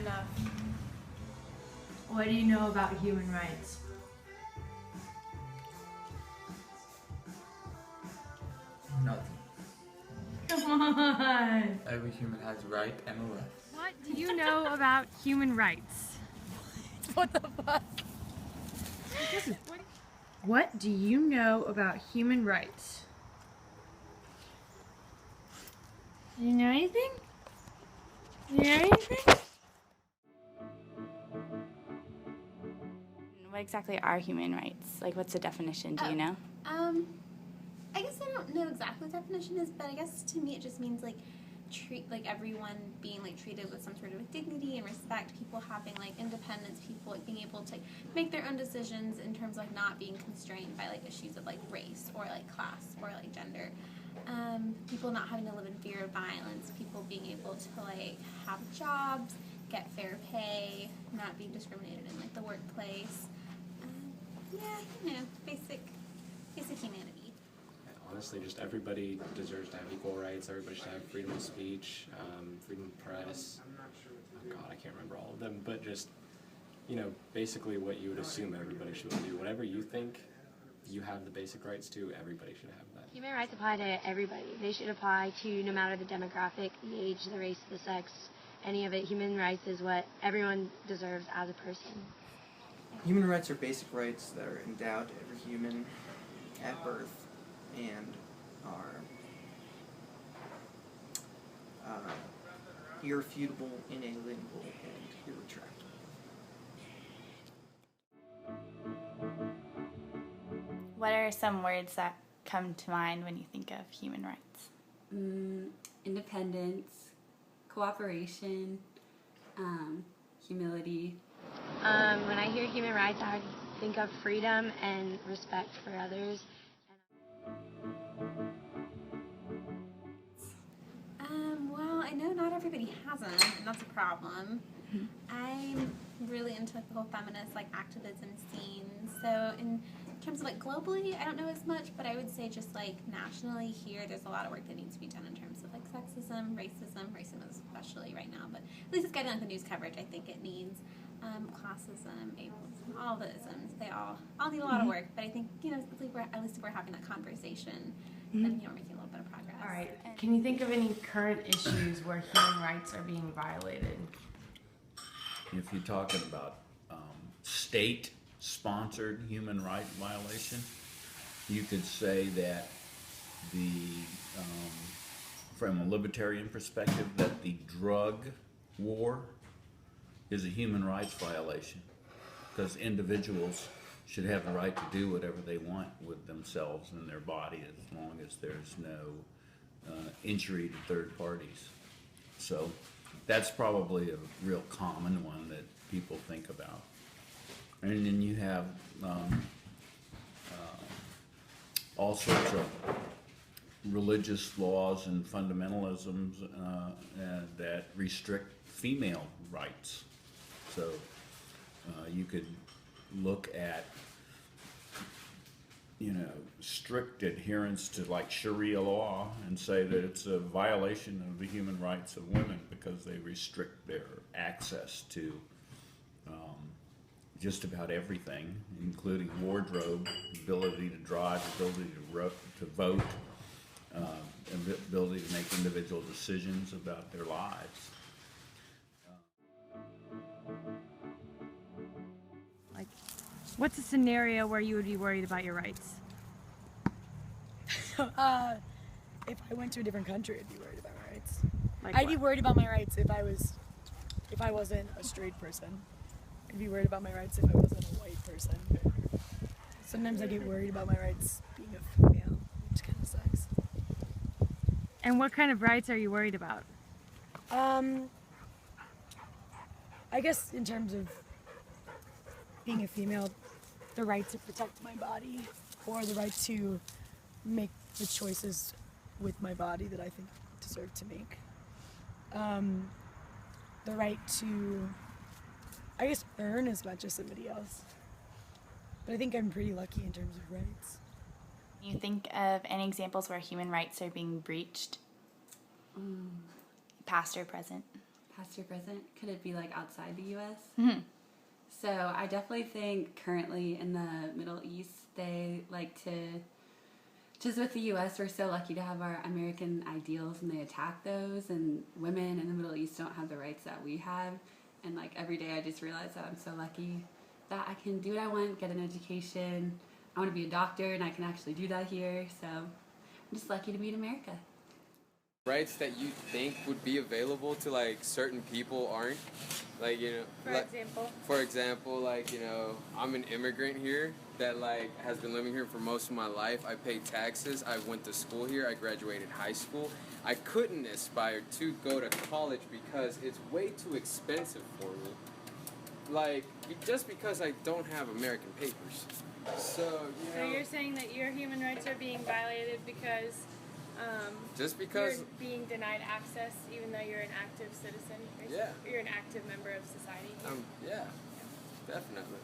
Enough. What do you know about human rights? Nothing. Come on! Every human has a right and a left. What do you know about human rights? What the fuck? What do you know about human rights? Do you know anything? Do you know anything? What exactly are human rights? Like, what's the definition? Do you know? I guess I don't know exactly what the definition is, but I guess to me it just means treat everyone being treated with some sort of dignity and respect, people having independence, people being able to make their own decisions in terms of not being constrained by issues of race or class or gender. People not having to live in fear of violence, people being able to have jobs, get fair pay, not being discriminated in the workplace. Yeah, basic humanity. Honestly, just everybody deserves to have equal rights. Everybody should have freedom of speech, freedom of press. Oh God, I can't remember all of them, but just, basically what you would assume everybody should do. Whatever you think you have the basic rights to, everybody should have that. Human rights apply to everybody. They should apply to no matter the demographic, the age, the race, the sex, any of it. Human rights is what everyone deserves as a person. Human rights are basic rights that are endowed to every human at birth and are irrefutable, inalienable, and irretractable. What are some words that come to mind when you think of human rights? Independence, cooperation, humility. When I hear human rights, I think of freedom and respect for others. Well, I know not everybody has them, and that's a problem. I'm really into the whole feminist activism scene. So in terms of globally, I don't know as much, but I would say just nationally here, there's a lot of work that needs to be done in terms of sexism, racism especially right now. But at least it's getting the news coverage. I think it needs classism, ableism, all the isms. They all need a lot of work. But I think at least if we're having that conversation, then we're making a little bit of progress. All right. Can you think of any current issues where human rights are being violated? If you're talking about state-sponsored human rights violation, you could say that from a libertarian perspective, that the drug war is a human rights violation, because individuals should have the right to do whatever they want with themselves and their body as long as there's no injury to third parties. So that's probably a real common one that people think about. And then you have all sorts of religious laws and fundamentalisms that restrict female rights. So you could look at strict adherence to Sharia law and say that it's a violation of the human rights of women because they restrict their access to just about everything, including wardrobe, ability to drive, ability to vote, ability to make individual decisions about their lives. What's a scenario where you would be worried about your rights? If I went to a different country, I'd be worried about my rights. I'd be worried about my rights if I wasn't a straight person. I'd be worried about my rights if I wasn't a white person. Sometimes I get worried about my rights being a female, which kind of sucks. And what kind of rights are you worried about? I guess in terms of being a female, the right to protect my body, or the right to make the choices with my body that I think I deserve to make. The right to, I guess, earn as much as somebody else. But I think I'm pretty lucky in terms of rights. You think of any examples where human rights are being breached? Past or present? past or present? Could it be like outside the U.S.? Mhm. So I definitely think currently in the Middle East, they like to, just with the U.S., we're so lucky to have our American ideals and they attack those, and women in the Middle East don't have the rights that we have. And like every day I just realize that I'm so lucky that I can do what I want, get an education. I want to be a doctor and I can actually do that here. So I'm just lucky to be in America. Rights that you think would be available to like certain people aren't, like, you know, for example, like, you know, I'm an immigrant here that like has been living here for most of my life. I pay taxes, I went to school here, I graduated high school. I couldn't aspire to go to college because it's way too expensive for me, like just because I don't have American papers. So, you know, So you're saying that your human rights are being violated because just because you're being denied access, even though you're an active citizen. Yeah. You're an active member of society. yeah, definitely.